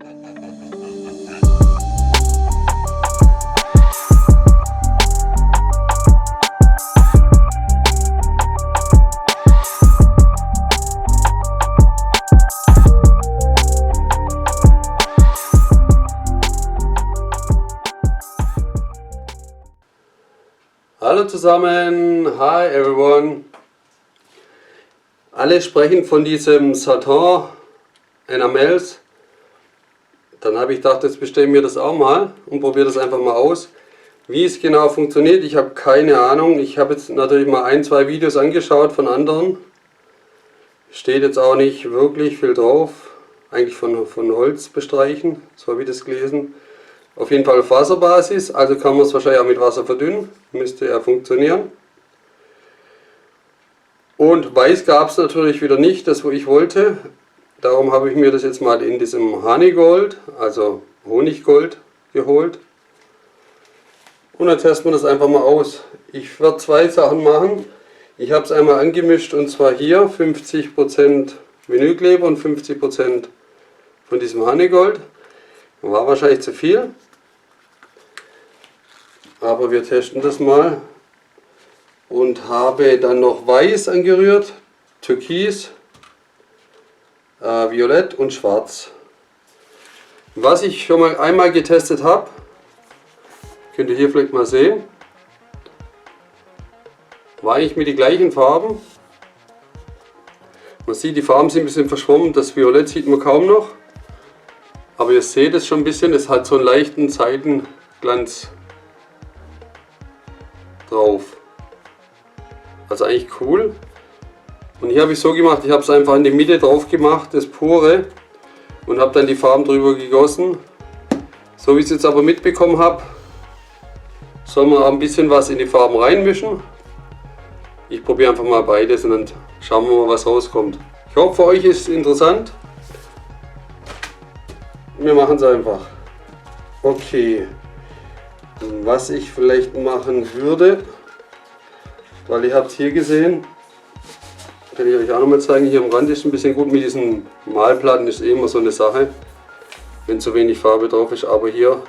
Hallo zusammen, hi everyone. Alle sprechen von diesem Satin Enamels. Dann habe ich gedacht, jetzt bestelle ich mir das auch mal und probiere das einfach mal aus. Wie es genau funktioniert, ich habe keine Ahnung. Ich habe jetzt natürlich mal ein, zwei Videos angeschaut von anderen. Steht jetzt auch nicht wirklich viel drauf. Eigentlich von Holz bestreichen, so habe ich das gelesen. Auf jeden Fall auf Wasserbasis, also kann man es wahrscheinlich auch mit Wasser verdünnen, müsste ja funktionieren. Und weiß gab es natürlich wieder nicht, das wo ich wollte. Darum habe ich mir das jetzt mal in diesem Honeygold, also Honiggold, geholt. Und dann testen wir das einfach mal aus. Ich werde zwei Sachen machen. Ich habe es einmal angemischt und zwar hier 50% Vinylkleber und 50% von diesem Honeygold. War wahrscheinlich zu viel. Aber wir testen das mal. Und habe dann noch Weiß angerührt, Türkis, Violett und Schwarz. Was ich schon mal einmal getestet habe, könnt ihr hier vielleicht mal sehen, war eigentlich mit den gleichen Farben. Man sieht, die Farben sind ein bisschen verschwommen, das Violett sieht man kaum noch. Aber ihr seht es schon ein bisschen, es hat so einen leichten Seitenglanz drauf. Also eigentlich cool. Und hier habe ich so gemacht, ich habe es einfach in die Mitte drauf gemacht, das pure, und habe dann die Farben drüber gegossen. So wie ich es jetzt aber mitbekommen habe, soll man auch ein bisschen was in die Farben reinmischen. Ich probiere einfach mal beides und dann schauen wir mal, was rauskommt. Ich hoffe, für euch ist es interessant. Wir machen es einfach. Okay, was ich vielleicht machen würde, weil ihr habt hier gesehen, kann ich euch auch noch mal zeigen, hier am Rand ist ein bisschen gut mit diesen Malplatten, ist immer so eine Sache, wenn zu wenig Farbe drauf ist, aber hier,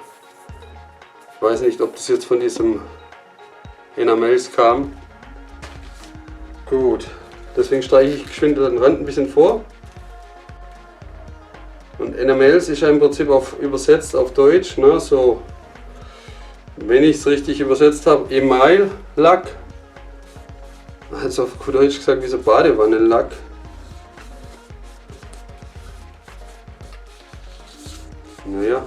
ich weiß nicht, ob das jetzt von diesem Enamels kam. Gut, deswegen streiche ich geschwind den Rand ein bisschen vor. Und Enamels ist ja im Prinzip übersetzt auf Deutsch, ne, so, wenn ich es richtig übersetzt habe, Email-Lack. Also auf gut Deutsch gesagt wie so Badewannenlack. Naja.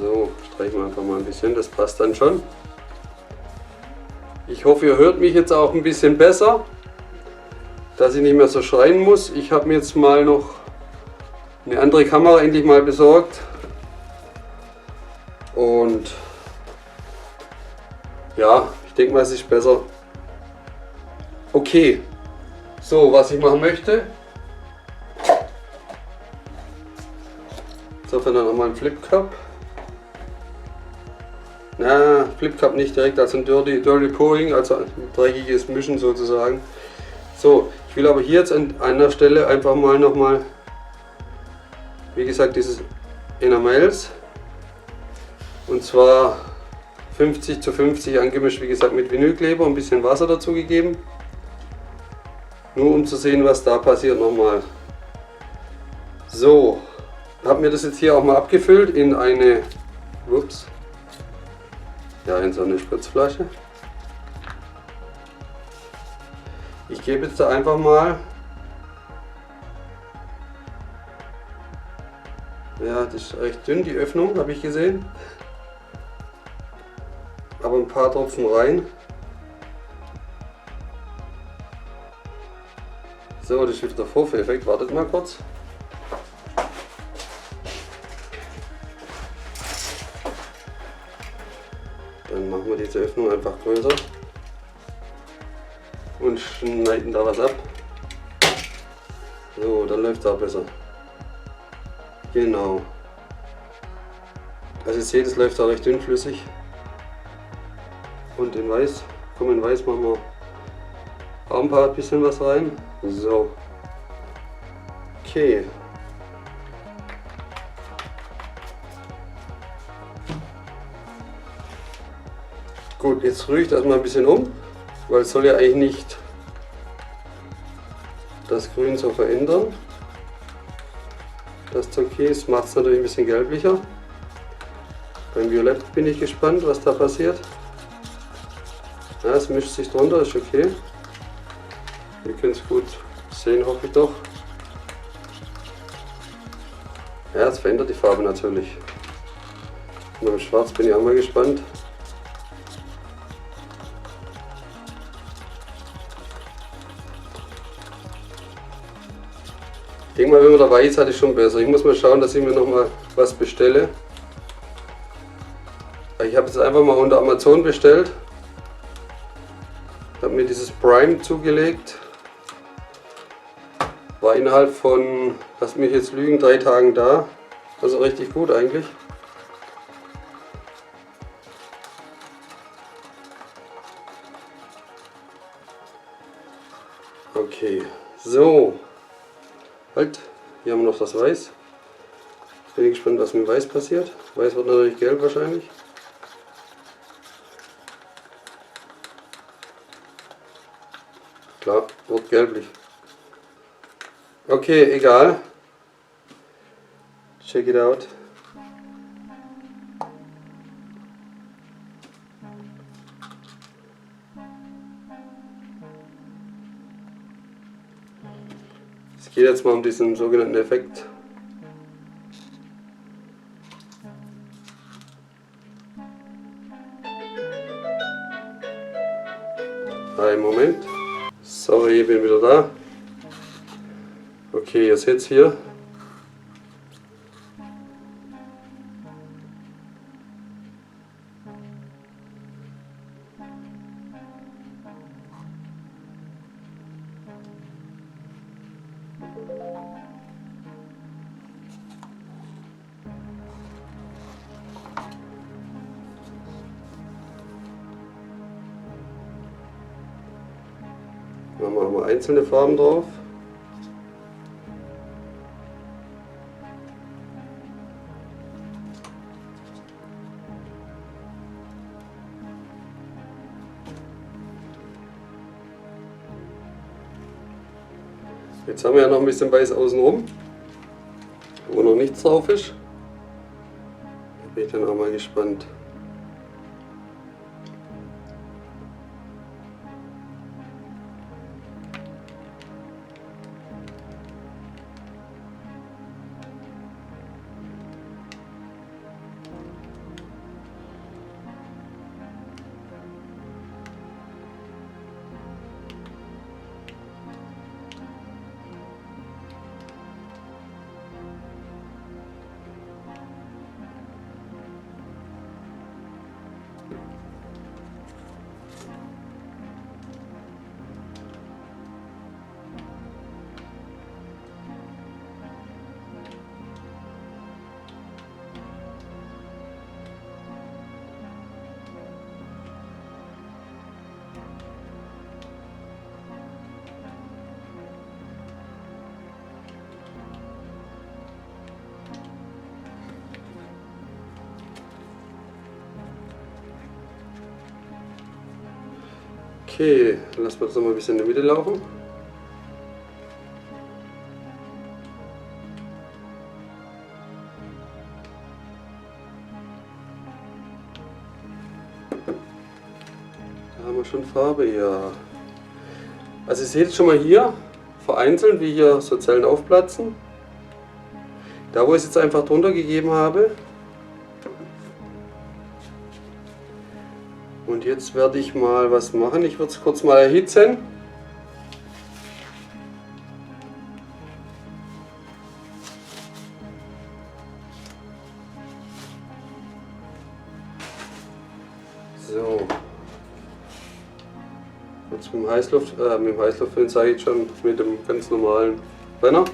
So, streichen wir einfach mal ein bisschen, das passt dann schon. Ich hoffe, ihr hört mich jetzt auch ein bisschen besser, dass ich nicht mehr so schreien muss. Ich habe mir jetzt mal noch eine andere Kamera endlich mal besorgt. Und ja, ich denke mal, es ist besser. Okay, so was ich machen möchte. So, dann nochmal ein Flip Cup. Na, Flip Cup nicht direkt, also ein Dirty Pouring, also ein dreckiges Mischen sozusagen. So, ich will aber hier jetzt an einer Stelle einfach mal nochmal, wie gesagt, dieses Enamels. Und zwar 50:50 angemischt, wie gesagt, mit Vinylkleber und ein bisschen Wasser dazu gegeben. Nur um zu sehen, was da passiert nochmal. So, habe mir das jetzt hier auch mal abgefüllt in eine, ups, ja, in so eine Spritzflasche. Ich gebe jetzt da einfach mal, ja, das ist recht dünn, die Öffnung, habe ich gesehen. Aber ein paar Tropfen rein. So, das ist wieder der Vorführeffekt. Wartet mal kurz. Dann machen wir diese Öffnung einfach größer und schneiden da was ab. So, dann läuft es auch besser. Genau. Also ihr seht, es läuft auch recht dünnflüssig. Und in Weiß, komm, in Weiß machen wir Auch ein paar bisschen was rein. So. Okay. Gut, jetzt rühre ich das mal ein bisschen um, weil es soll ja eigentlich nicht das Grün so verändern. Das Türkis macht es natürlich ein bisschen gelblicher. Beim Violett bin ich gespannt, was da passiert. Ja, es mischt sich drunter, ist okay. Ihr könnt es gut sehen, hoffe ich doch. Ja, es verändert die Farbe natürlich. Und beim Schwarz bin ich auch mal gespannt. Ich denke mal, wenn man da weiß hat, ist schon besser. Ich muss mal schauen, dass ich mir noch mal was bestelle. Ich habe es einfach mal unter Amazon bestellt. Ich habe mir dieses Prime zugelegt. War innerhalb von, lass mich jetzt lügen, 3 Tagen da. Also richtig gut eigentlich. Okay, so. Halt, hier haben wir noch das Weiß. Bin ich gespannt, was mit Weiß passiert. Weiß wird natürlich gelb wahrscheinlich. Klar, wird gelblich. Okay, egal. Check it out. Es geht jetzt mal um diesen sogenannten Effekt. Einen Moment. Sorry, ich bin wieder da. Okay, ihr seht es hier. Dann machen wir einzelne Farben drauf. Jetzt haben wir ja noch ein bisschen Weiß außenrum, wo noch nichts drauf ist. Da bin ich dann auch mal gespannt. Okay, lassen wir das noch mal ein bisschen in der Mitte laufen. Da haben wir schon Farbe, ja. Also ihr seht schon mal hier vereinzelt, wie hier so Zellen aufplatzen. Da wo ich es jetzt einfach drunter gegeben habe. Und jetzt werde ich mal was machen. Ich würde es kurz mal erhitzen. So. Jetzt mit dem Heißluftföhn sage ich schon, mit dem ganz normalen Brenner.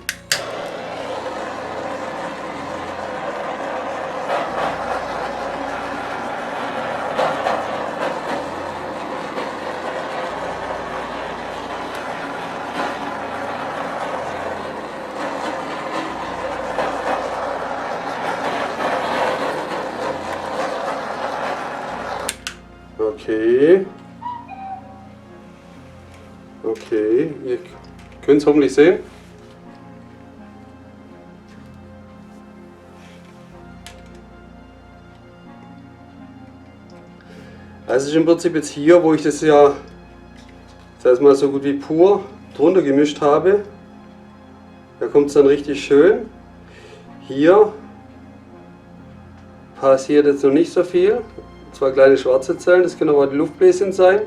Okay. Okay, ihr könnt es hoffentlich sehen. Also ist im Prinzip jetzt hier, wo ich das ja mal so gut wie pur drunter gemischt habe. Da kommt es dann richtig schön. Hier passiert jetzt noch nicht so viel. 2 kleine schwarze Zellen, das können aber die Luftbläschen sein.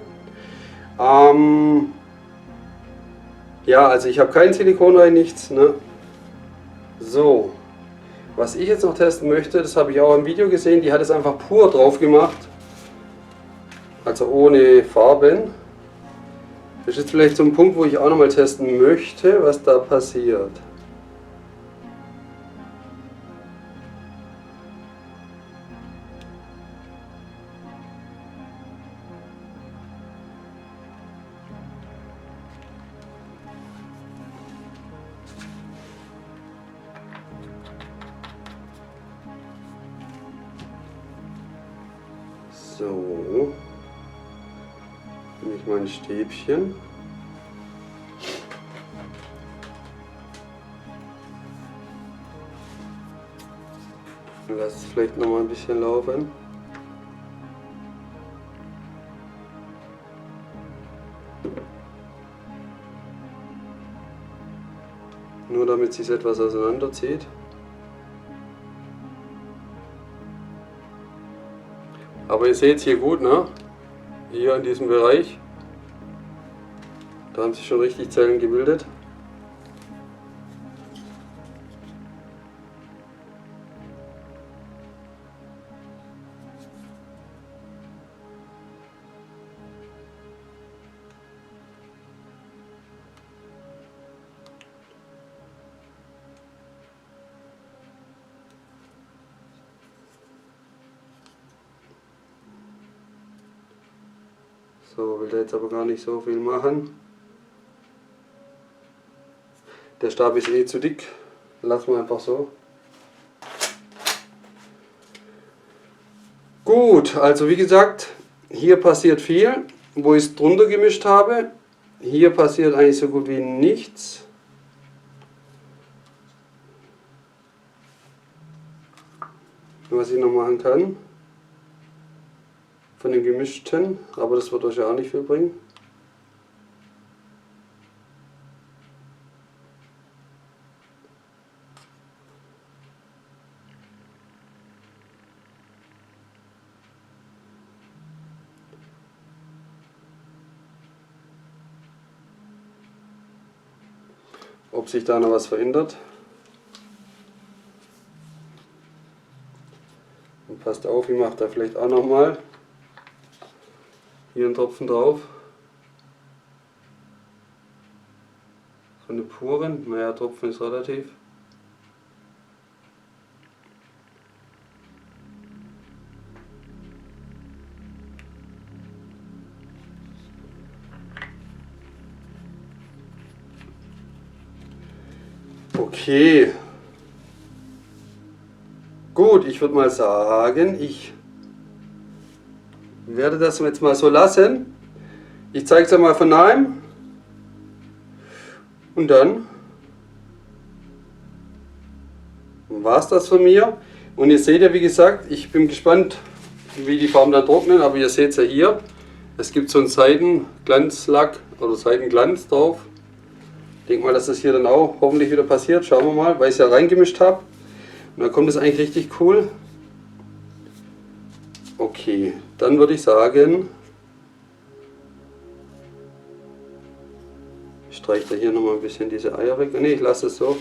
Ja, also ich habe kein Silikon rein, nichts. Ne? So, was ich jetzt noch testen möchte, das habe ich auch im Video gesehen, die hat es einfach pur drauf gemacht. Also ohne Farben. Das ist jetzt vielleicht so ein Punkt, wo ich auch nochmal testen möchte, was da passiert. So, nehme ich mein Stäbchen. Lass es vielleicht noch mal ein bisschen laufen. Nur damit es sich etwas auseinanderzieht. Aber ihr seht es hier gut, ne? Hier in diesem Bereich. Da haben sich schon richtig Zellen gebildet. So, will der jetzt aber gar nicht so viel machen. Der Stab ist eh zu dick. Lassen wir einfach so. Gut, also wie gesagt, hier passiert viel, wo ich es drunter gemischt habe. Hier passiert eigentlich so gut wie nichts. Was ich noch machen kann. Von dem gemischten, aber das wird euch ja auch nicht viel bringen. Ob sich da noch was verändert. Und passt auf, ich mache da vielleicht auch noch mal hier einen Tropfen drauf. Von den puren, naja, Tropfen ist relativ. Okay. Gut, ich würde mal sagen, ich werde das jetzt mal so lassen. Ich zeige es ja mal von nahem. Und dann war es das von mir. Und ihr seht ja, wie gesagt, ich bin gespannt, wie die Farben dann trocknen. Aber ihr seht es ja hier. Es gibt so einen Seitenglanzlack oder Seitenglanz drauf. Ich denke mal, dass das hier dann auch hoffentlich wieder passiert. Schauen wir mal, weil ich es ja reingemischt habe. Und dann kommt es eigentlich richtig cool. Okay, dann würde ich sagen, ich streiche da hier nochmal ein bisschen diese Eier weg. Ne, ich lasse es so.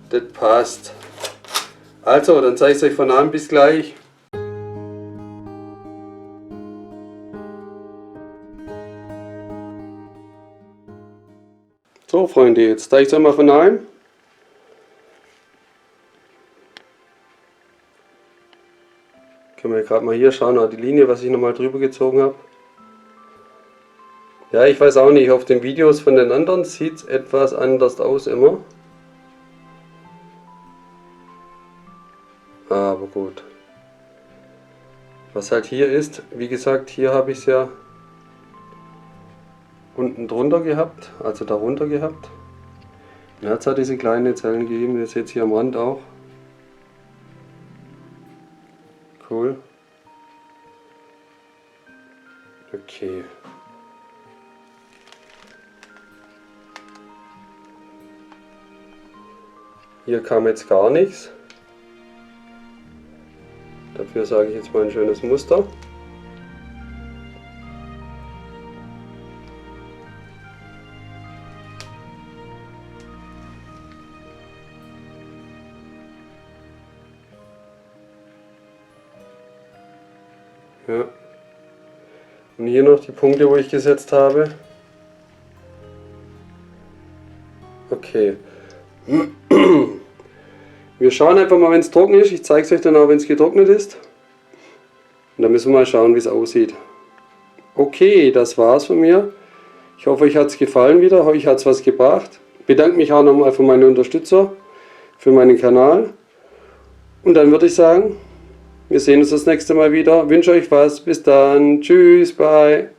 Das passt. Also, dann zeige ich es euch von an. Bis gleich. So Freunde, jetzt zeige ich es euch mal von nahem. Können wir gerade mal hier schauen, die Linie, was ich nochmal drüber gezogen habe. Ja, ich weiß auch nicht, auf den Videos von den anderen sieht es etwas anders aus immer. Aber gut. Was halt hier ist, wie gesagt, hier habe ich es ja unten drunter gehabt, also darunter gehabt. Und jetzt hat diese kleinen Zellen gegeben, das jetzt hier am Rand auch. Cool. Okay. Hier kam jetzt gar nichts. Dafür sage ich jetzt mal ein schönes Muster. Ja. Und hier noch die Punkte, wo ich gesetzt habe. Okay. Wir schauen einfach mal, wenn es trocken ist. Ich zeige es euch dann auch, wenn es getrocknet ist. Und dann müssen wir mal schauen, wie es aussieht. Okay, das war's von mir. Ich hoffe, euch hat es gefallen wieder. Euch hat es was gebracht. Ich bedanke mich auch nochmal für meine Unterstützer, für meinen Kanal. Und dann würde ich sagen, wir sehen uns das nächste Mal wieder. Ich wünsche euch was. Bis dann. Tschüss. Bye.